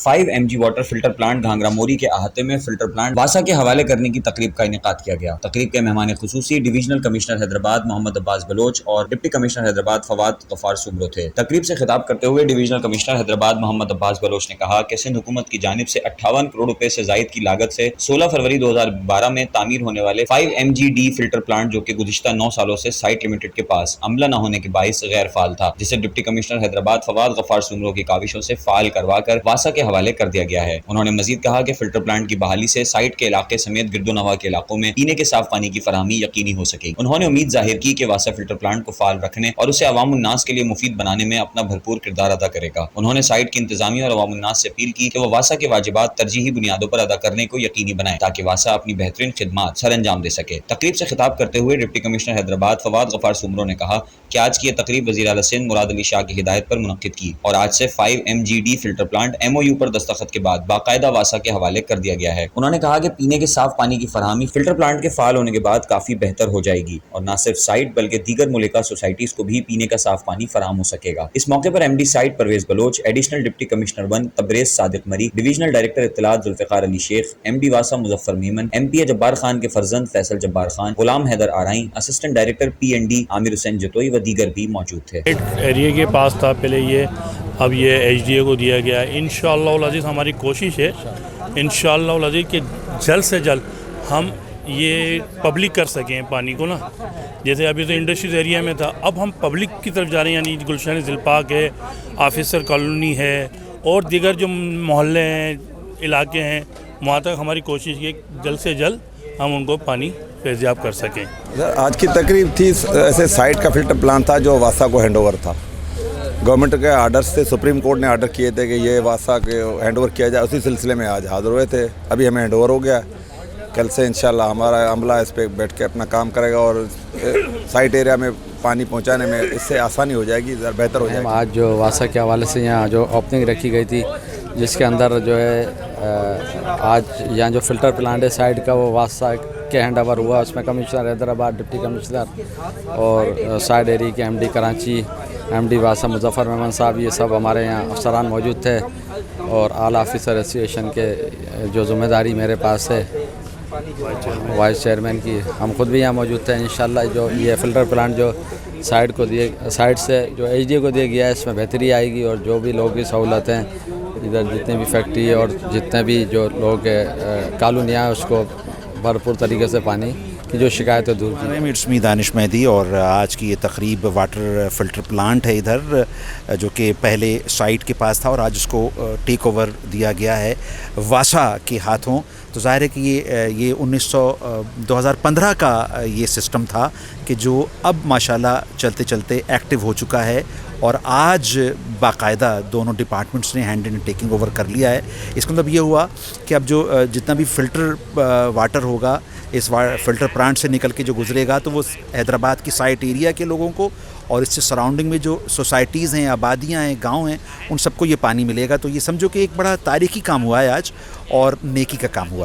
5 mg water filter plant Ghaghra Mori के अहाते में फिल्टर प्लांट वासा के हवाले करने की तकरीब का इनेकाद किया गया। तकरीब के मेहमान खुसूसी डिविजनल कमिश्नर हैदराबाद मोहम्मद अब्बास बलोच और डिप्टी कमिश्नर हैदराबाद फवाद गफ्फार सुमरो थे। तकरीब से खिताब करते हुए डिविजनल कमिश्नर हैदराबाद मोहम्मद अब्बास बलोच ने कहा कि सिंध हुकूमत की जानिब से 58 करोड़ रुपए से जायद की लागत से 16 फरवरी 2012 में तामीर होने वाले 5 mg फिल्टर प्लांट जो कि गुज़िश्ता 9 सालों से साइट लिमिटेड के पास अमला न होने के बाइस गैर फाल था, जिसे डिप्टी कमिश्नर हैदराबाद फवाद गफ्फार सुमरो की काविशों से फाल करवा कर वासा के हवाले कर दिया गया है। उन्होंने मजीद कहा कि फिल्टर प्लांट की बहाली से साइट के इलाके समेत गिरदोनवा के इलाकों में पीने के साफ पानी की फराहमी यकीनी हो सकेगी। उन्होंने उम्मीद जाहिर की कि वासा फिल्टर प्लांट को फाल रखने और उसे अवामुन्नास के लिए मुफीद बनाने में अपना भरपूर किरदार अदा करेगा। उन्होंने साइट की इंतजामिया और अवामुन्नास से अपील की कि वो वासा के वाजिबात तरजीही बुनियादों पर अदा करने को यकीनी बनाए ताकि वासा अपनी बेहतरीन खिदमात सर अंजाम दे सके। तकरीब से खिताब करते हुए डिप्टी कमिश्नर हैदराबाद फवाद गफ्फार सुमरो ने कहा कि आज की यह तकरीब वज़ीर आला सिंध मुराद अली शाह की हिदायत पर मुनक्किद की और आज से 5 mg फिल्टर प्लांट MOU पर दस्तखत के बाद बाकायदा वासा के हवाले कर दिया गया है। उन्होंने कहा कि पीने के साफ पानी की फराहमी फिल्टर प्लांट के फाल होने के बाद काफी बेहतर हो जाएगी और न सिर्फ साइट बल्कि दीगर मुल्का सोसाइटीज को भी पीने का साफ पानी फराहम हो सकेगा। इस मौके पर MD site Parvez Baloch, additional deputy commissioner 1 Tabrez Sadiq Mari, divisional director इत्तलात जुल्फ़िकार अली शेख, MD वासा मुजफ्फर मीमन, MPA जब्बार खान के फर्जंद Faisal Jabbar Khan, Ghulam Haider Arain, assistant director PND Aamir Hussain Jatoi व दीगर भी मौजूद थे। एरिया के पास था पहले ये, अब ये HDA को दिया गया है। इंशाअल्लाह अज़ीज़ हमारी कोशिश है इंशाअल्लाह अज़ीज़ कि जल्द से जल्द हम ये पब्लिक कर सकें पानी को ना। जैसे अभी तो इंडस्ट्रीज एरिया में था, अब हम पब्लिक की तरफ जा रहे हैं, यानी गुलशन ज़िल पार्क है, ऑफिसर कॉलोनी है और दीगर जो मोहल्ले हैं, इलाके हैं, वहाँ तक हमारी कोशिश है जल्द से जल्द हम उनको पानी दस्तयाब कर सकें। आज की तकरीब थी, ऐसे साइट का फिल्टर प्लांट था जो वासा को हैंड ओवर था। गवर्नमेंट के आर्डर्स से सुप्रीम कोर्ट ने आर्डर किए थे कि ये वासा के हैंड ओवर किया जाए, उसी सिलसिले में आज हाज़िर हुए थे। अभी हमें हैंड ओवर हो गया, कल से इंशाल्लाह हमारा अमला इस पर बैठ के अपना काम करेगा और साइट एरिया में पानी पहुंचाने में इससे आसानी हो जाएगी, बेहतर हो जाएगी। आज जो वासा के हवाले से यहाँ जो ओपनिंग रखी गई थी, जिसके अंदर जो है आज यहाँ जो फ़िल्टर प्लांट है साइड का वो वासा के हैंड ओवर हुआ। उसमें कमिश्नर हैदराबाद, डिप्टी कमिश्नर और साइड एरिया के MD कराची, MD वासा मुजफ्फर मेमन साहब, ये सब हमारे यहाँ अफसरान मौजूद थे और आला ऑफिसर एसोसिएशन के जो ज़िम्मेदारी मेरे पास है वाइस चेयरमैन की, हम खुद भी यहाँ मौजूद थे। इंशाल्लाह जो ये फ़िल्टर प्लांट जो साइड से जो HDA को दिया गया है, इसमें बेहतरी आएगी और जो भी लोगों की सहूलत हैं, इधर जितने भी फैक्ट्री और जितने भी जो लोग कॉलोनियाँ हैं, उसको भरपूर तरीके से पानी की जो शिकायतें दूर की। इट्स मी दानिश मेहदी और आज की ये तकरीब वाटर फ़िल्टर प्लांट है इधर, जो कि पहले साइट के पास था और आज उसको टेक ओवर दिया गया है वासा के हाथों। तो ज़ाहिर है कि ये 2015 का ये सिस्टम था कि जो अब माशाल्लाह चलते चलते एक्टिव हो चुका है और आज बाकायदा दोनों डिपार्टमेंट्स ने हैंड इन टेकिंग ओवर कर लिया है। इसका मतलब ये हुआ कि अब जो जितना भी फ़िल्टर वाटर होगा इस फ़िल्टर प्लांट से निकल के जो गुजरेगा, तो वो हैदराबाद की साइट एरिया के लोगों को और इससे सराउंडिंग में जो सोसाइटीज़ हैं, आबादियाँ हैं, गांव हैं, उन सबको ये पानी मिलेगा। तो ये समझो कि एक बड़ा तारीख़ी काम हुआ है आज और नेकी का काम हुआ है।